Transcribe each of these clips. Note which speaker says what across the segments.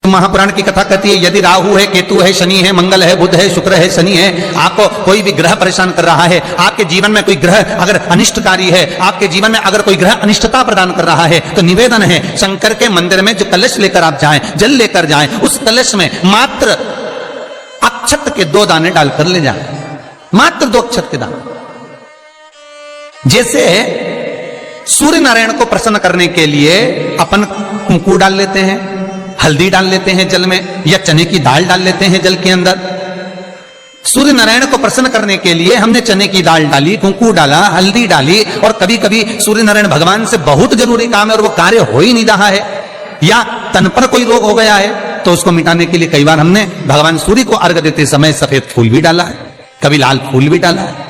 Speaker 1: महापुराण की कथा कहती है यदि राहु है, केतु है, शनि है, मंगल है, बुध है, शुक्र है, शनि है, आपको कोई भी ग्रह परेशान कर रहा है, आपके जीवन में कोई ग्रह अगर अनिष्टकारी है, आपके जीवन में अगर कोई ग्रह अनिष्टता प्रदान कर रहा है, तो निवेदन है शंकर के मंदिर में जो कलश लेकर आप जाएं, जल लेकर जाएं, उस कलश में मात्र अक्षत के 2 दाने डालकर ले जाएं, मात्र 2 अक्षत के दाने। जैसे सूर्य नारायण को प्रसन्न करने के लिए अपन कुंकू डाल लेते हैं, हल्दी डाल लेते हैं जल में, या चने की दाल डाल लेते हैं जल के अंदर। सूर्य नारायण को प्रसन्न करने के लिए हमने चने की दाल डाली, कुंकू डाला, हल्दी डाली, और कभी कभी सूर्य नारायण भगवान से बहुत जरूरी काम है और वो कार्य हो ही नहीं रहा है, या तन पर कोई रोग हो गया है, तो उसको मिटाने के लिए कई बार हमने भगवान सूर्य को अर्घ देते समय सफेद फूल भी डाला है, कभी लाल फूल भी डाला है।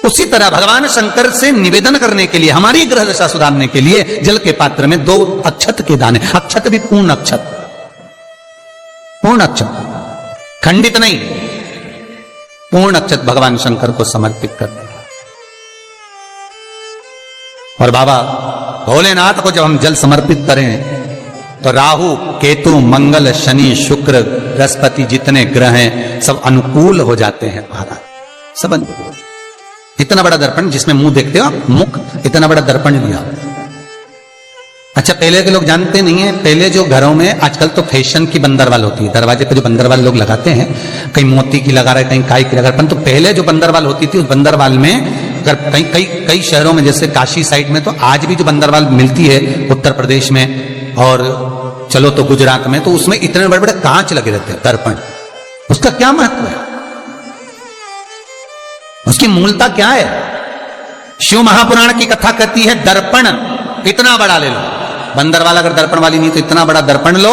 Speaker 1: उसी तरह भगवान शंकर से निवेदन करने के लिए, हमारी ग्रह दशा सुधारने के लिए जल के पात्र में 2 अक्षत के दाने, अक्षत भी पूर्ण अक्षत, पूर्ण अक्षत, खंडित नहीं, पूर्ण अक्षत भगवान शंकर को समर्पित करने। और बाबा भोलेनाथ को जब हम जल समर्पित करें तो राहु, केतु, मंगल, शनि, शुक्र, बृहस्पति जितने ग्रह हैं सब अनुकूल हो जाते हैं महाराज, सब अनुकूल। इतना बड़ा दर्पण जिसमें मुंह देखते हो आप, मुख, इतना बड़ा दर्पण लिया। अच्छा, पहले के लोग जानते नहीं है, पहले जो घरों में, आजकल तो फैशन की बंदरवाल होती है, दरवाजे पे जो बंदरवाल लोग लगाते हैं, कहीं मोती की लगा रहे, कहीं काय की लगा रहे, परंतु पहले जो बंदरवाल होती थी, उस बंदरवाल में अगर कई शहरों में, जैसे काशी साइड में, तो आज भी जो बंदरवाल मिलती है उत्तर प्रदेश में, और चलो तो गुजरात में, तो उसमें इतने बड़े बड़े कांच लगे रहते हैं, दर्पण। उसका क्या महत्व है, उसकी मूलता क्या है? शिव महापुराण की कथा कहती है दर्पण इतना बड़ा ले लो, बंदरवाल अगर दर्पण वाली नहीं तो इतना बड़ा दर्पण लो,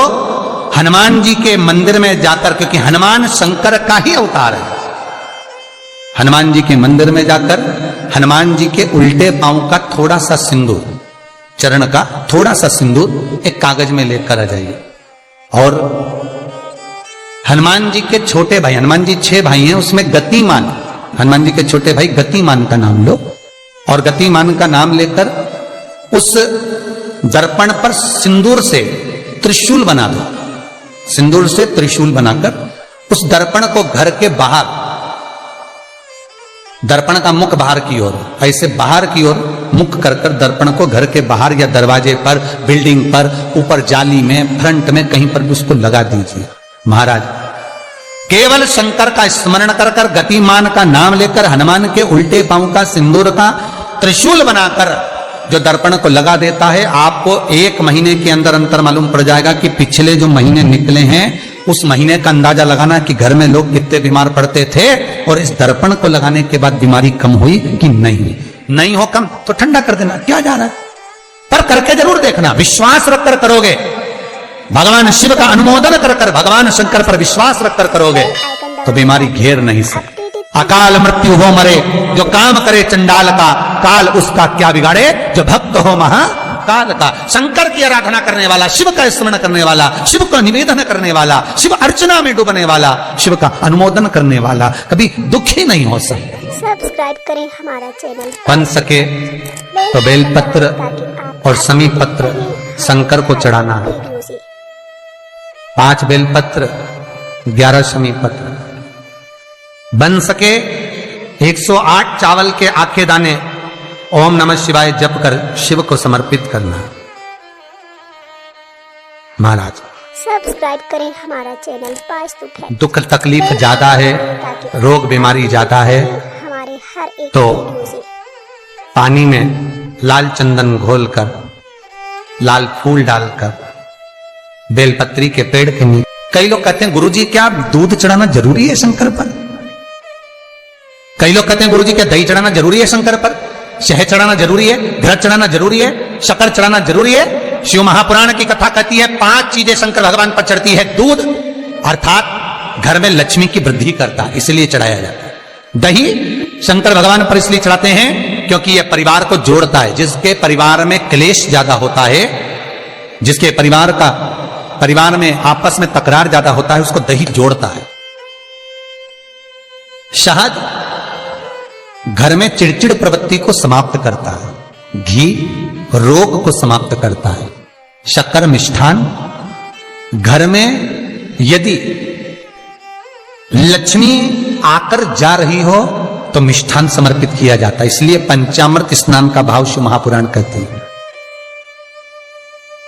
Speaker 1: हनुमान जी के मंदिर में जाकर, क्योंकि हनुमान शंकर का ही अवतार है, हनुमान जी के मंदिर में जाकर हनुमान जी के उल्टे पांव का थोड़ा सा सिंदूर, चरण का थोड़ा सा सिंदूर एक कागज में लेकर आ जाइए, और हनुमान जी के छोटे भाई, हनुमान जी 6 भाई हैं, उसमें गतिमान, हनुमान जी के छोटे भाई गतिमान का नाम लो, और गतिमान का नाम लेकर उस दर्पण पर सिंदूर से त्रिशूल बना दो, सिंदूर से त्रिशूल बनाकर उस दर्पण को घर के बाहर, दर्पण का मुख बाहर की ओर, ऐसे बाहर की ओर मुख कर कर दर्पण को घर के बाहर या दरवाजे पर, बिल्डिंग पर, ऊपर जाली में, फ्रंट में, कहीं पर भी उसको लगा दीजिए। महाराज केवल शंकर का स्मरण कर कर, गतिमान का नाम लेकर, हनुमान के उल्टे पांव का सिंदूर का त्रिशूल बनाकर जो दर्पण को लगा देता है, आपको 1 महीने के अंदर अंतर मालूम पड़ जाएगा कि पिछले जो महीने निकले हैं उस महीने का अंदाजा लगाना कि घर में लोग कितने बीमार पड़ते थे, और इस दर्पण को लगाने के बाद बीमारी कम हुई कि नहीं हो कम तो ठंडा कर देना, क्या जा रहा है, पर करके जरूर देखना, विश्वास रखकर करोगे, भगवान शिव का अनुमोदन कर कर, भगवान शंकर पर विश्वास रखकर करोगे तो बीमारी घेर नहीं सकती। अकाल मृत्यु हो मरे जो काम करे चंडाल का, काल उसका क्या बिगाड़े जो भक्त हो महाकाल का। शंकर की आराधना करने वाला, शिव का स्मरण करने वाला, शिव का निवेदन करने वाला, शिव अर्चना में डूबने वाला, शिव का अनुमोदन करने वाला कभी दुखी नहीं हो सकता।
Speaker 2: सब्सक्राइब करें हमारा चैनल,
Speaker 1: बन सके तो बेलपत्र और समी पत्र शंकर को चढ़ाना है, 5 बेलपत्र, 11 शमी पत्र, बन सके 108 चावल के आखे दाने ओम नमः शिवाय जप कर शिव को समर्पित करना। महाराज
Speaker 2: सब्सक्राइब करें हमारा चैनल,
Speaker 1: दुख तकलीफ ज्यादा है, रोग बीमारी ज्यादा है,
Speaker 2: हमारे हर एक
Speaker 1: तो पानी में लाल चंदन घोलकर, लाल फूल डालकर, बेलपत्री के पेड़ के नीचे। कई लोग कहते हैं गुरुजी क्या दूध चढ़ाना जरूरी है शंकर पर? कई लोग कहते हैं गुरुजी क्या दही चढ़ाना जरूरी है शंकर पर? शहद चढ़ाना जरूरी है? घृत चढ़ाना जरूरी है? शक्कर चढ़ाना जरूरी है? शिव महापुराण की कथा कहती है 5 चीजें शंकर भगवान पर चढ़ती है। दूध अर्थात घर में लक्ष्मी की वृद्धि करता है, इसलिए चढ़ाया जाता है। दही शंकर भगवान पर इसलिए चढ़ाते हैं क्योंकि यह परिवार को जोड़ता है। जिसके परिवार में क्लेश ज्यादा होता है, जिसके परिवार में आपस में तकरार ज्यादा होता है, उसको दही जोड़ता है। शहद घर में चिड़चिड़ प्रवृत्ति को समाप्त करता है। घी रोग को समाप्त करता है। शक्कर मिष्ठान। घर में यदि लक्ष्मी आकर जा रही हो तो मिष्ठान समर्पित किया जाता है। इसलिए पंचामृत स्नान का भाव शिव महापुराण कहते हैं।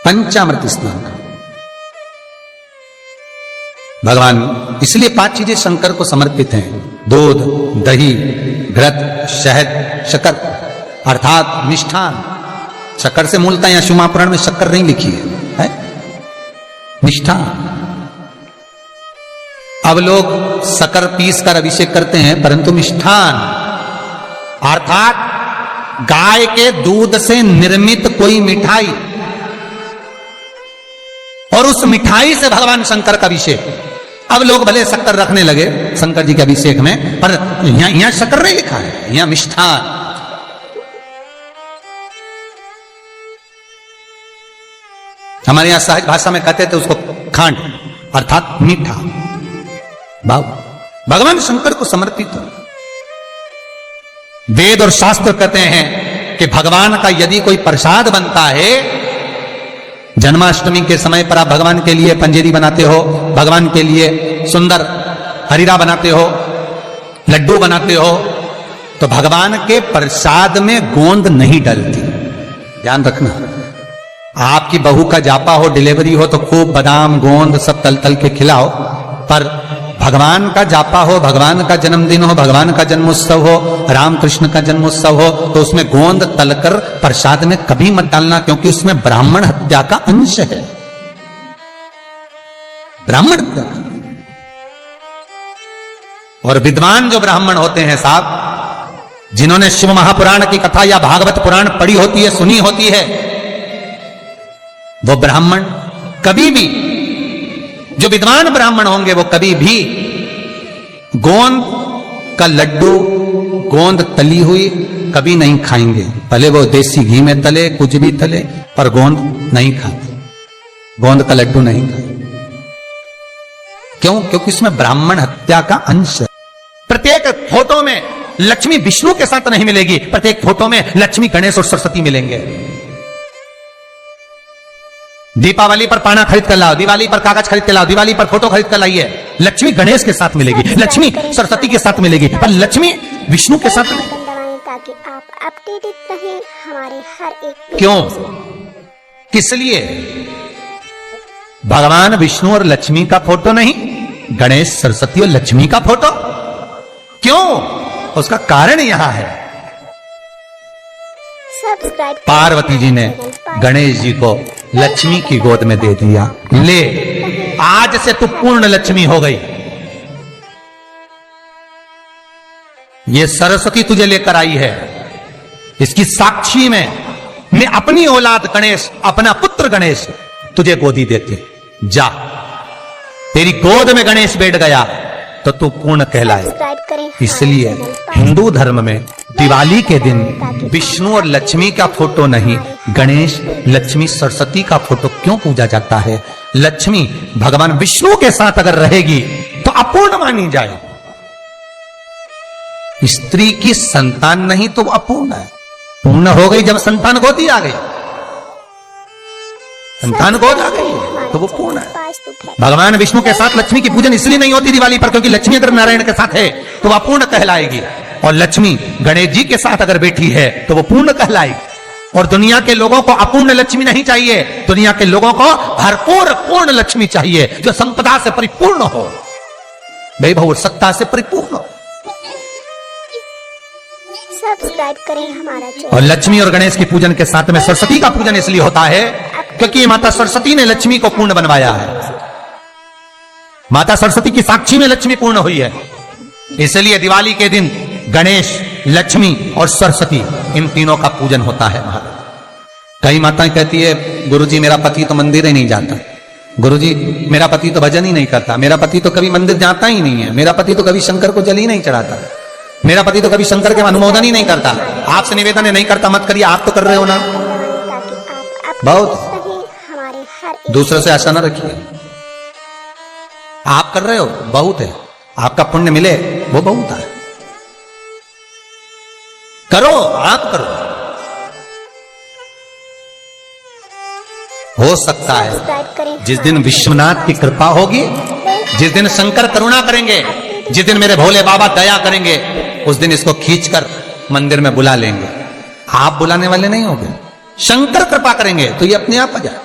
Speaker 1: पंचामृत स्नान भगवान, इसलिए 5 चीजें शंकर को समर्पित हैं। दूध, दही, घृत, शहद, शक्कर, अर्थात मिष्ठान। शक्कर से मूलतः यहां शिव महापुराण में शक्कर नहीं लिखी है, मिष्ठान। अब लोग शक्कर पीस कर अभिषेक करते हैं, परंतु मिष्ठान अर्थात गाय के दूध से निर्मित कोई मिठाई, और उस मिठाई से भगवान शंकर का अभिषेक। अब लोग भले शक्कर रखने लगे शंकर जी के अभिषेक में, पर यहां शक्कर नहीं लिखा है, यहां मिष्ठान। हमारे यहां सहज भाषा में कहते थे उसको खांड, अर्थात मीठा भाव भगवान शंकर को समर्पित। वेद और शास्त्र कहते हैं कि भगवान का यदि कोई प्रसाद बनता है, जन्माष्टमी के समय पर आप भगवान के लिए पंजेरी बनाते हो, भगवान के लिए सुंदर हरीरा बनाते हो, लड्डू बनाते हो, तो भगवान के प्रसाद में गोंद नहीं डलती। ध्यान रखना, आपकी बहू का जापा हो, डिलीवरी हो, तो खूब बादाम गोंद सब तल तल के खिलाओ, पर भगवान का जापा हो, भगवान का जन्मदिन हो, भगवान का जन्मोत्सव हो, रामकृष्ण का जन्मोत्सव हो, तो उसमें गोंद तलकर प्रसाद में कभी मत डालना, क्योंकि उसमें ब्राह्मण हत्या का अंश है। ब्राह्मण हत्या। और विद्वान जो ब्राह्मण होते हैं साहब, जिन्होंने शिव महापुराण की कथा या भागवत पुराण पढ़ी होती है, सुनी होती है, वो ब्राह्मण कभी भी, जो विद्वान ब्राह्मण होंगे, वो कभी भी गोंद का लड्डू, गोंद तली हुई कभी नहीं खाएंगे। भले वो देसी घी में तले, कुछ भी तले, पर गोंद नहीं खाते, गोंद का लड्डू नहीं खाते। क्यों? क्योंकि इसमें ब्राह्मण हत्या का अंश है। प्रत्येक फोटो में लक्ष्मी विष्णु के साथ नहीं मिलेगी, प्रत्येक फोटो में लक्ष्मी गणेश और सरस्वती मिलेंगे। दीपावली पर पाना खरीद कर लाओ, दिवाली पर कागज खरीद कर लाओ, दिवाली पर फोटो खरीद कर लाइए, लक्ष्मी गणेश के साथ मिलेगी, लक्ष्मी सरस्वती के साथ मिलेगी, पर लक्ष्मी विष्णु के साथ नहीं।
Speaker 2: ताकि आप अपडेटेड रहें हमारे हर एक।
Speaker 1: क्यों? किस लिए? भगवान विष्णु और लक्ष्मी का फोटो नहीं, गणेश सरस्वती और लक्ष्मी का फोटो। क्यों? उसका कारण यहां है,
Speaker 2: सब्सक्राइब।
Speaker 1: पार्वती जी ने गणेश जी को लक्ष्मी की गोद में दे दिया, ले आज से तू पूर्ण लक्ष्मी हो गई। ये सरस्वती तुझे लेकर आई है, इसकी साक्षी में मैं अपनी औलाद गणेश, अपना पुत्र गणेश तुझे गोदी देते। जा, तेरी गोद में गणेश बैठ गया तो तू पूर्ण कहलाए। इसलिए हिंदू धर्म में दिवाली के दिन विष्णु और लक्ष्मी का फोटो नहीं, गणेश, लक्ष्मी, सरस्वती का फोटो क्यों पूजा जाता है? लक्ष्मी भगवान विष्णु के साथ अगर रहेगी तो अपूर्ण मानी जाए। स्त्री की संतान नहीं तो अपूर्ण है, पूर्ण हो गई जब संतान गोदी आ गई, संतान गोद आ गई तो वो पूर्ण है। भगवान विष्णु के साथ लक्ष्मी की पूजन इसलिए नहीं होती दिवाली पर, क्योंकि लक्ष्मी अगर नारायण के साथ है तो वह पूर्ण कहलाएगी, और लक्ष्मी गणेश जी के साथ अगर बैठी है तो वो पूर्ण कहलाएगी। और दुनिया के लोगों को अपूर्ण लक्ष्मी नहीं चाहिए, दुनिया के लोगों को भरपूर पूर्ण लक्ष्मी चाहिए, जो संपदा से परिपूर्ण हो, वैभव सत्ता से परिपूर्ण हो।
Speaker 2: सब्सक्राइब करें हमारा चैनल।
Speaker 1: और लक्ष्मी और गणेश की पूजन के साथ में सरस्वती का पूजन इसलिए होता है क्योंकि माता सरस्वती ने लक्ष्मी को पूर्ण बनवाया है। माता सरस्वती की साक्षी में लक्ष्मी पूर्ण हुई है, इसलिए दिवाली के दिन गणेश, लक्ष्मी और सरस्वती, इन तीनों का पूजन होता है। कई माताएं कहती है, गुरुजी मेरा पति तो मंदिर ही नहीं जाता, गुरुजी मेरा पति तो भजन ही नहीं करता, मेरा पति तो कभी मंदिर जाता ही नहीं है, मेरा पति तो कभी शंकर को जल ही नहीं चढ़ाता, मेरा पति तो कभी शंकर के अनुमोदन ही नहीं करता। आपसे निवेदन है, नहीं करता मत करिए, आप तो कर रहे हो ना। बहुत दूसरों से आशा ना रखिए, आप कर रहे हो बहुत है, आपका पुण्य मिले वो बहुत है। करो, आप करो। हो सकता है
Speaker 2: सब्सक्राइब करें।
Speaker 1: जिस दिन विश्वनाथ की कृपा होगी, जिस दिन शंकर करुणा करेंगे, जिस दिन मेरे भोले बाबा दया करेंगे, उस दिन इसको खींचकर मंदिर में बुला लेंगे। आप बुलाने वाले नहीं होंगे, शंकर कृपा करेंगे तो ये अपने आप आ जाए।